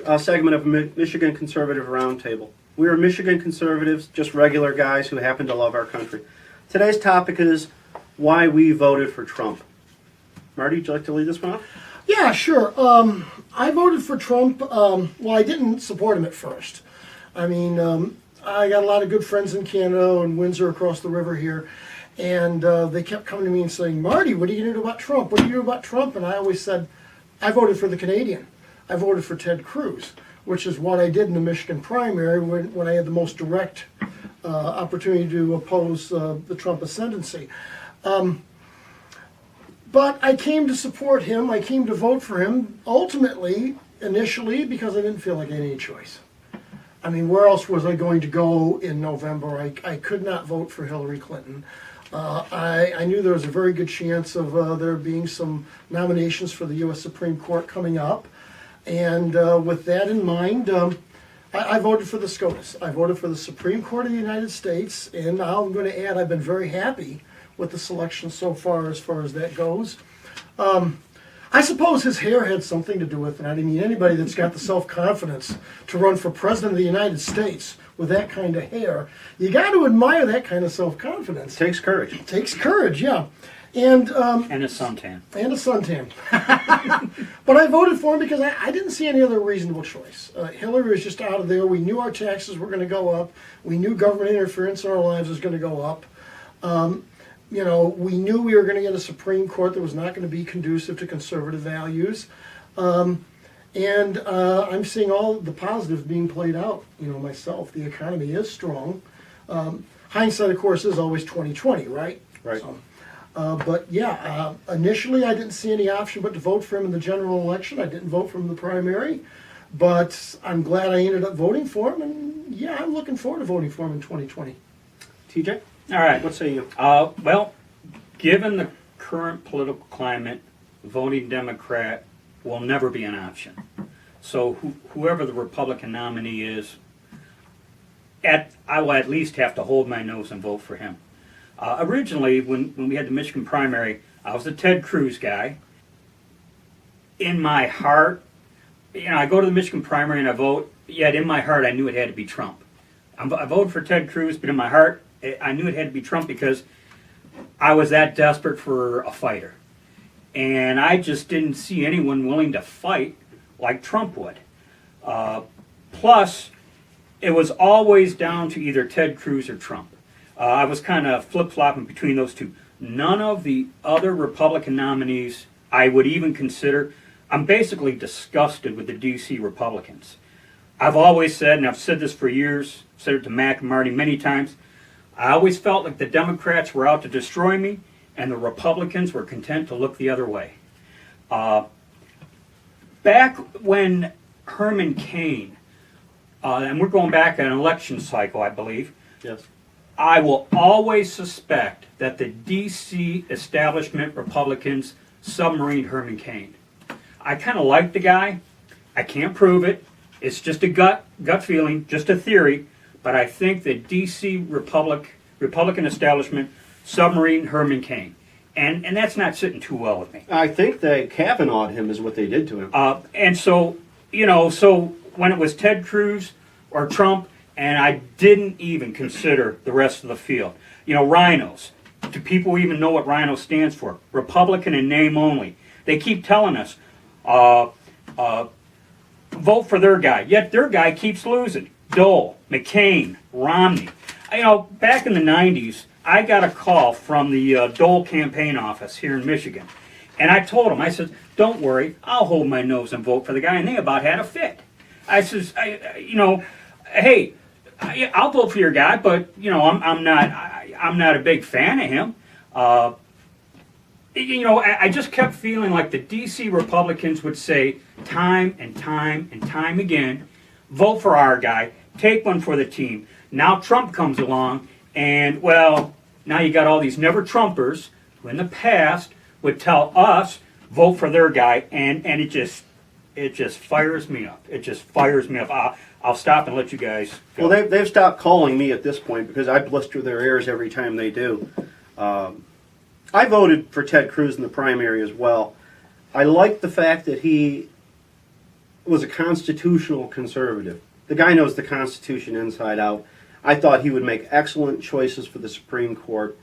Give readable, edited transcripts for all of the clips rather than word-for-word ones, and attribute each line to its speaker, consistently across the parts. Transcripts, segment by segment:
Speaker 1: another segment of Michigan Conservative Roundtable. We are Michigan conservatives, just regular guys who happen to love our country. Today's topic is why we voted for Trump. Marty, would you like to lead this one off?
Speaker 2: Yeah, sure. I voted for Trump. Well, I didn't support him at first. I mean, I got a lot of good friends in Canada and Windsor across the river here, and they kept coming to me and saying, Marty, what are you going to do about Trump? What are you going to do about Trump? And I always said, I voted for the Canadian. I voted for Ted Cruz, which is what I did in the Michigan primary when I had the most direct opportunity to oppose the Trump ascendancy. But I came to support him. I came to vote for him, ultimately, initially, because I didn't feel like I had any choice. I mean, where else was I going to go in November? I could not vote for Hillary Clinton. I knew there was a very good chance of there being some nominations for the U.S. Supreme Court coming up. And with that in mind, I voted for the SCOTUS. I voted for the Supreme Court of the United States. And now I'm going to add, I've been very happy with the selection so far as that goes. I suppose his hair had something to do with it. I mean, anybody that's got the self-confidence to run for president of the United States with that kind of hair, you got to admire that kind of self-confidence.
Speaker 1: Takes courage.
Speaker 2: It takes courage, yeah. And
Speaker 3: a suntan.
Speaker 2: And a suntan. But I voted for him because I didn't see any other reasonable choice. Hillary was just out of there. We knew our taxes were going to go up. We knew government interference in our lives was going to go up. You know, we knew we were going to get a Supreme Court that was not going to be conducive to conservative values. And I'm seeing all the positives being played out, you know, myself. The economy is strong. Hindsight, of course, is always 20/20, right?
Speaker 1: Right.
Speaker 2: So, but yeah, initially I didn't see any option but to vote for him in the general election. I didn't vote for him in the primary. But I'm glad I ended up voting for him. And yeah, I'm looking forward to voting for him in 2020.
Speaker 1: TJ?
Speaker 3: All right.
Speaker 1: What say you?
Speaker 3: Well, given the current political climate, voting Democrat will never be an option. So whoever the Republican nominee is, I will at least have to hold my nose and vote for him. Originally, when we had the Michigan primary, I was a Ted Cruz guy. In my heart, you know, I go to the Michigan primary and I vote, yet in my heart I knew it had to be Trump. I voted for Ted Cruz, but in my heart I knew it had to be Trump because I was that desperate for a fighter. And I just didn't see anyone willing to fight like Trump would. Plus, it was always down to either Ted Cruz or Trump. I was kind of flip-flopping between those two. None of the other Republican nominees I would even consider. I'm basically disgusted with the D.C. Republicans. I've always said, and I've said this for years, said it to Mac and Marty many times, I always felt like the Democrats were out to destroy me and the Republicans were content to look the other way. Back when Herman Cain, and we're going back an election cycle, I believe,
Speaker 1: Yes.
Speaker 3: I will always suspect that the D.C. establishment Republicans submarined Herman Cain. I kind of like the guy. I can't prove it. It's just a gut feeling, just a theory. But I think the D.C. Republican establishment submarined Herman Cain. And that's not sitting too well with me.
Speaker 1: I think they Kavanaugh'd him is what they did to him.
Speaker 3: And so, you know, so when it was Ted Cruz or Trump, and I didn't even consider the rest of the field. You know, rhinos. Do people even know what rhino stands for? Republican in name only. They keep telling us, vote for their guy. Yet their guy keeps losing. Dole, McCain, Romney. You know, back in the 90s, I got a call from the Dole campaign office here in Michigan. And I told them, I said, don't worry, I'll hold my nose and vote for the guy. And they about had a fit. I says, hey, I'll vote for your guy, but you know, I'm not a big fan of him. You know, I just kept feeling like the D.C. Republicans would say time and time and time again, vote for our guy, take one for the team. Now Trump comes along, and well, now you got all these never Trumpers who in the past would tell us vote for their guy, and it just fires me up. It just fires me up. I'll stop and let you guys go.
Speaker 1: Well, they've stopped calling me at this point because I blister their ears every time they do. I voted for Ted Cruz in the primary as well. I like the fact that he was a constitutional conservative. The guy knows the Constitution inside out. I thought he would make excellent choices for the Supreme Court.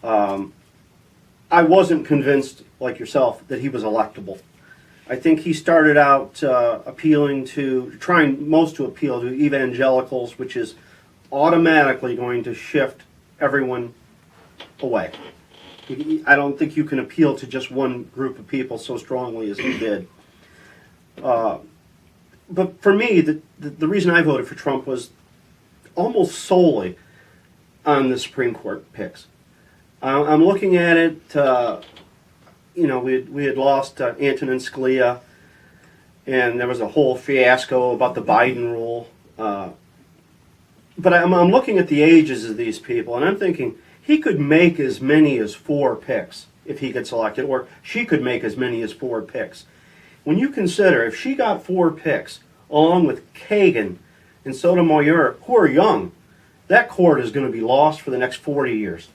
Speaker 1: I wasn't convinced, like yourself, that he was electable. I think he started out trying most to appeal to evangelicals, which is automatically going to shift everyone away. I don't think you can appeal to just one group of people so strongly as he did. But for me, the reason I voted for Trump was almost solely on the Supreme Court picks. I'm looking at it, we had lost Antonin Scalia, and there was a whole fiasco about the Biden rule. But I'm looking at the ages of these people, and I'm thinking he could make as many as 4 picks if he gets elected, or she could make as many as 4 picks. When you consider if she got 4 picks, along with Kagan and Sotomayor, who are young, that court is going to be lost for the next 40 years.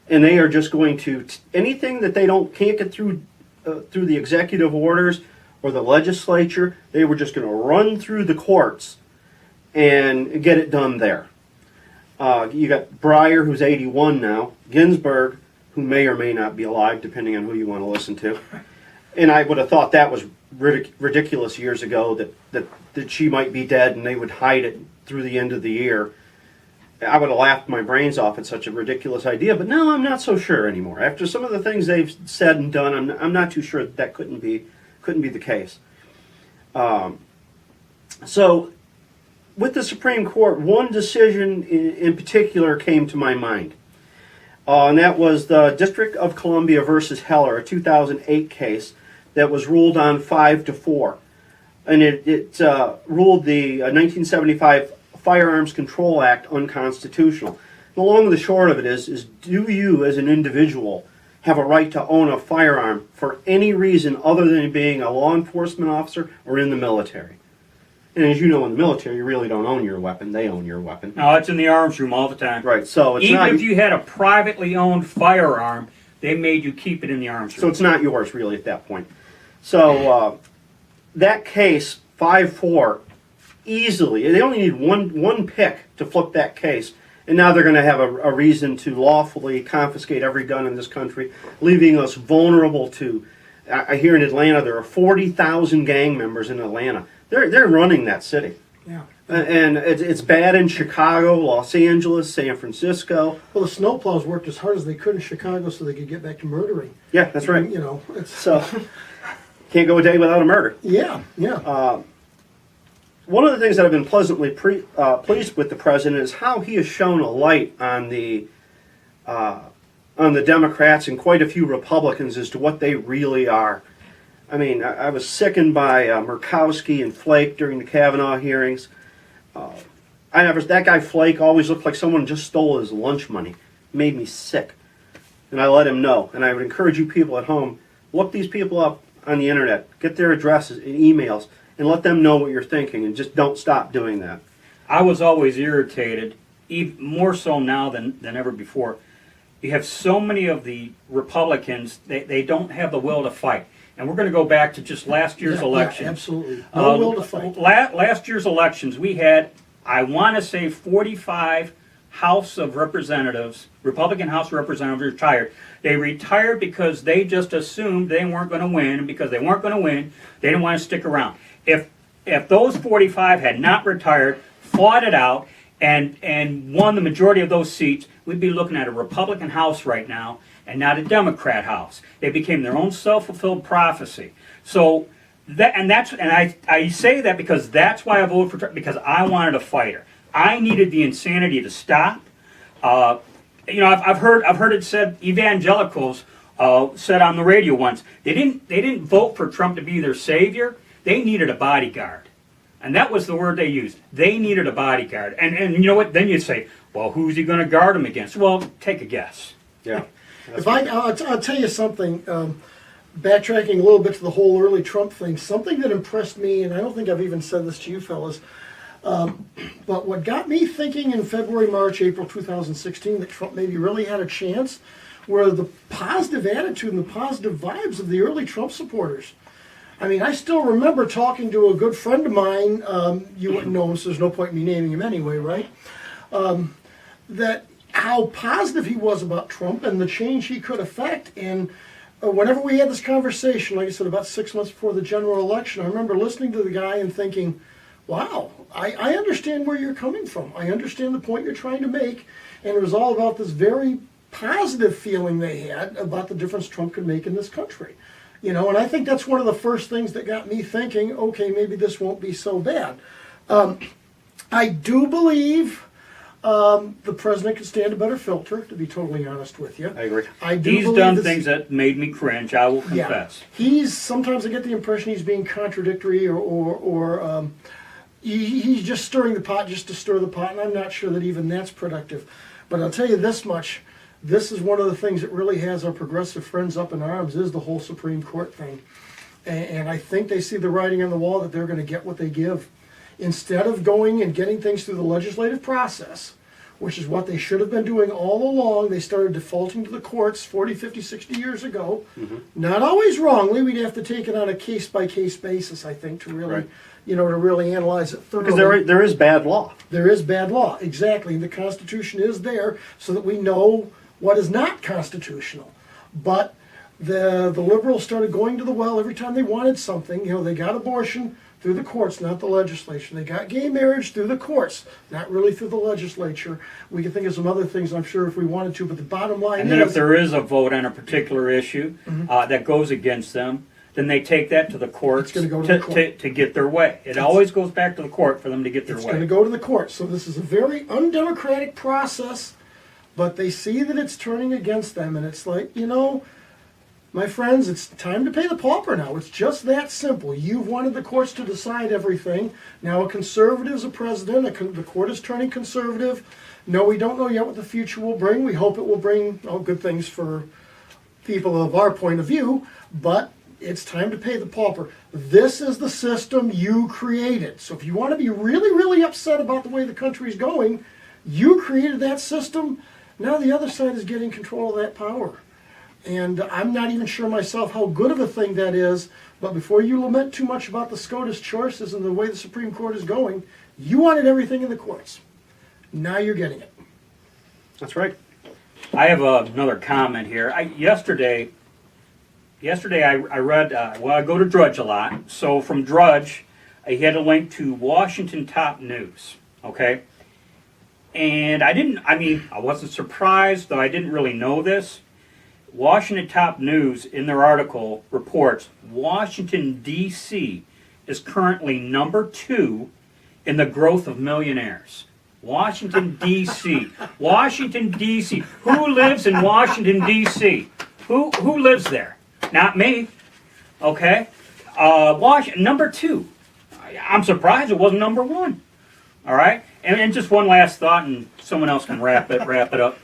Speaker 1: And they are just going to, anything that they can't get through the executive orders or the legislature, they were just going to run through the courts and get it done there. You got Breyer, who's 81 now, Ginsburg, who may or may not be alive, depending on who you want to listen to. And I would have thought that was ridiculous years ago, that she might be dead and they would hide it through the end of the year. I would have laughed my brains off at such a ridiculous idea, but now I'm not so sure anymore. After some of the things they've said and done, I'm not too sure that couldn't be the case. So, with the Supreme Court, one decision in particular came to my mind, and that was the District of Columbia versus Heller, a 2008 case that was ruled on 5-4, and it ruled the 1975 Firearms Control Act unconstitutional. The long and the short of it is do you as an individual have a right to own a firearm for any reason other than being a law enforcement officer or in the military? And as you know, in the military, you really don't own your weapon. They own your weapon.
Speaker 3: No, it's in the arms room all the time.
Speaker 1: Right, so it's
Speaker 3: Even
Speaker 1: not...
Speaker 3: if you had a privately owned firearm, they made you keep it in the arms room.
Speaker 1: So it's not yours, really, at that point. So that case, 5-4, easily, they only need one pick to flip that case, and now they're going to have a reason to lawfully confiscate every gun in this country, leaving us vulnerable to... I hear in Atlanta there are 40,000 gang members in Atlanta. They're running that city.
Speaker 2: Yeah.
Speaker 1: And it's bad in Chicago, Los Angeles, San Francisco.
Speaker 2: Well, the snowplows worked as hard as they could in Chicago so they could get back to murdering.
Speaker 1: Yeah, that's right.
Speaker 2: You know, it's...
Speaker 1: So, can't go a day without a murder.
Speaker 2: Yeah, yeah.
Speaker 1: One of the things that I've been pleasantly pleased with the president is how he has shown a light on the Democrats and quite a few Republicans as to what they really are. I mean, I was sickened by Murkowski and Flake during the Kavanaugh hearings. That guy Flake always looked like someone just stole his lunch money. It made me sick. And I let him know. And I would encourage you people at home, look these people up on the internet, get their addresses and emails, and let them know what you're thinking, and just don't stop doing that.
Speaker 3: I was always irritated, even more so now than ever before. You have so many of the Republicans, they don't have the will to fight. And we're going to go back to just last year's election.
Speaker 2: Yeah, absolutely. No will to fight.
Speaker 3: Last year's elections, we had, I want to say, 45 House of Representatives, Republican House of Representatives retired. They retired because they just assumed they weren't going to win, and because they weren't going to win, they didn't want to stick around. If those 45 had not retired, fought it out, and won the majority of those seats, we'd be looking at a Republican House right now and not a Democrat House. They became their own self-fulfilled prophecy. So I say that because that's why I voted for Trump, because I wanted a fighter. I needed the insanity to stop. I've heard it said, evangelicals said on the radio once, they didn't vote for Trump to be their savior. They needed a bodyguard. And that was the word they used. They needed a bodyguard. And you know what? Then you say, well, who's he going to guard him against? Well, take a guess.
Speaker 1: Yeah.
Speaker 2: I'll tell you something, backtracking a little bit to the whole early Trump thing, something that impressed me, and I don't think I've even said this to you fellas, but what got me thinking in February, March, April 2016 that Trump maybe really had a chance were the positive attitude and the positive vibes of the early Trump supporters. I mean, I still remember talking to a good friend of mine. You wouldn't know him, so there's no point in me naming him anyway, right? That how positive he was about Trump and the change he could affect. And whenever we had this conversation, like I said, about 6 months before the general election, I remember listening to the guy and thinking, wow, I understand where you're coming from. I understand the point you're trying to make. And it was all about this very positive feeling they had about the difference Trump could make in this country. You know, and I think that's one of the first things that got me thinking, okay, maybe this won't be so bad. I do believe the president could stand a better filter, to be totally honest with you.
Speaker 1: I agree.
Speaker 2: I do
Speaker 3: He's
Speaker 2: believe
Speaker 3: done
Speaker 2: this-
Speaker 3: things that made me cringe, I will
Speaker 2: Yeah,
Speaker 3: confess.
Speaker 2: sometimes I get the impression he's being contradictory or he's just stirring the pot just to stir the pot, and I'm not sure that even that's productive. But I'll tell you this much. This is one of the things that really has our progressive friends up in arms is the whole Supreme Court thing. And I think they see the writing on the wall that they're going to get what they give. Instead of going and getting things through the legislative process, which is what they should have been doing all along, they started defaulting to the courts 40, 50, 60 years ago. Not always wrongly. We'd have to take it on a case-by-case basis, I think, to really,
Speaker 1: Right.
Speaker 2: to really analyze it thoroughly.
Speaker 1: Because there is bad law.
Speaker 2: There is bad law, exactly. And the Constitution is there so that we know what is not constitutional. But the liberals started going to the well every time they wanted something. You know, they got abortion through the courts, not the legislature. They got gay marriage through the courts, not really through the legislature. We can think of some other things, I'm sure, if we wanted to, but the bottom line
Speaker 3: And then if there is a vote on a particular issue that goes against them, then they take that to the courts
Speaker 2: It's gonna go to the court.
Speaker 3: to get their way. It always goes back to the court for them to get their
Speaker 2: it's
Speaker 3: way.
Speaker 2: going to go to the courts. So this is a very undemocratic process, but they see that it's turning against them, and it's like, my friends, it's time to pay the pauper now. It's just that simple. You've wanted the courts to decide everything. Now a conservative's a president. The court is turning conservative. No, we don't know yet what the future will bring. We hope it will bring good things for people of our point of view, but it's time to pay the pauper. This is the system you created. So if you want to be really, really upset about the way the country's going, you created that system. Now the other side is getting control of that power. And I'm not even sure myself how good of a thing that is, but before you lament too much about the SCOTUS choices and the way the Supreme Court is going, you wanted everything in the courts. Now you're getting it.
Speaker 1: That's right.
Speaker 3: I have another comment here. Yesterday I read, I go to Drudge a lot, so from Drudge, he had a link to Washington Top News, okay? And I wasn't surprised, though I didn't really know this. Washington Top News, in their article, reports Washington, D.C. is currently number 2 in the growth of millionaires. Washington, D.C. Washington, D.C. Who lives in Washington, D.C.? Who lives there? Not me. Okay? Number 2. I'm surprised it wasn't number 1. All right? And just one last thought, and someone else can wrap it up.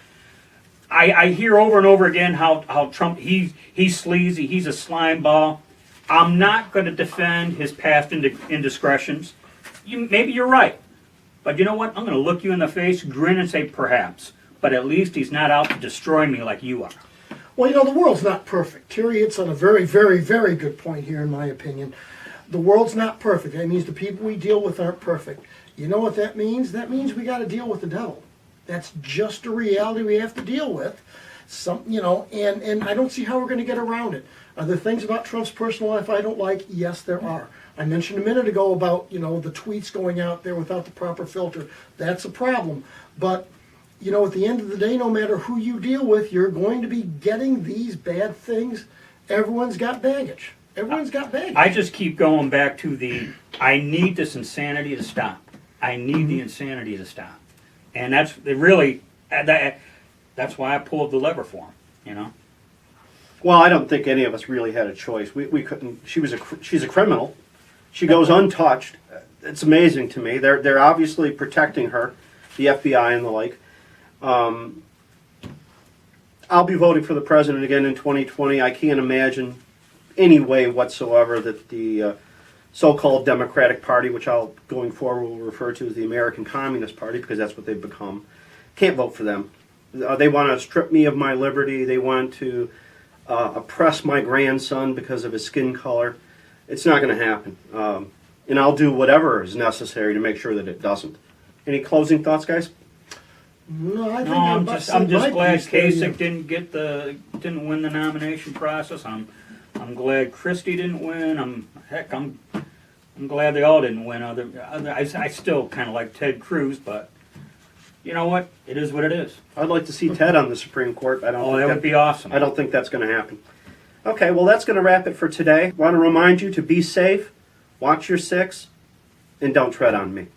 Speaker 3: I hear over and over again how Trump, he's sleazy, he's a slime ball. I'm not going to defend his past indiscretions. Maybe you're right. But you know what? I'm going to look you in the face, grin, and say perhaps. But at least he's not out to destroy me like you are.
Speaker 2: Well, the world's not perfect. Terry hits on a very, very, very good point here, in my opinion. The world's not perfect. That means the people we deal with aren't perfect. You know what that means? That means we got to deal with the devil. That's just a reality we have to deal with. And I don't see how we're going to get around it. Are there things about Trump's personal life I don't like? Yes, there are. I mentioned a minute ago about, the tweets going out there without the proper filter. That's a problem. But, at the end of the day, no matter who you deal with, you're going to be getting these bad things. Everyone's got baggage.
Speaker 3: I just keep going back to I need this insanity to stop. I need the insanity to stop. And that's why I pulled the lever for him,
Speaker 1: Well, I don't think any of us really had a choice. We couldn't. She's a criminal. She goes untouched. It's amazing to me. They're obviously protecting her, the FBI and the like. I'll be voting for the president again in 2020. I can't imagine any way whatsoever that the so-called Democratic Party, which going forward will refer to as the American Communist Party because that's what they've become, can't vote for them. They want to strip me of my liberty. They want to oppress my grandson because of his skin color. It's not going to happen. And I'll do whatever is necessary to make sure that it doesn't. Any closing thoughts, guys?
Speaker 2: No, I think
Speaker 3: No,
Speaker 2: I'm
Speaker 3: I'm just glad Kasich didn't win the nomination process. I'm glad Christie didn't win. I'm glad they all didn't win. I still kind of like Ted Cruz, but you know what? It is what it is.
Speaker 1: I'd like to see Ted on the Supreme Court.
Speaker 3: Oh, that would be awesome.
Speaker 1: I don't think that's going to happen. Okay, well, that's going to wrap it for today. Want to remind you to be safe, watch your six, and don't tread on me.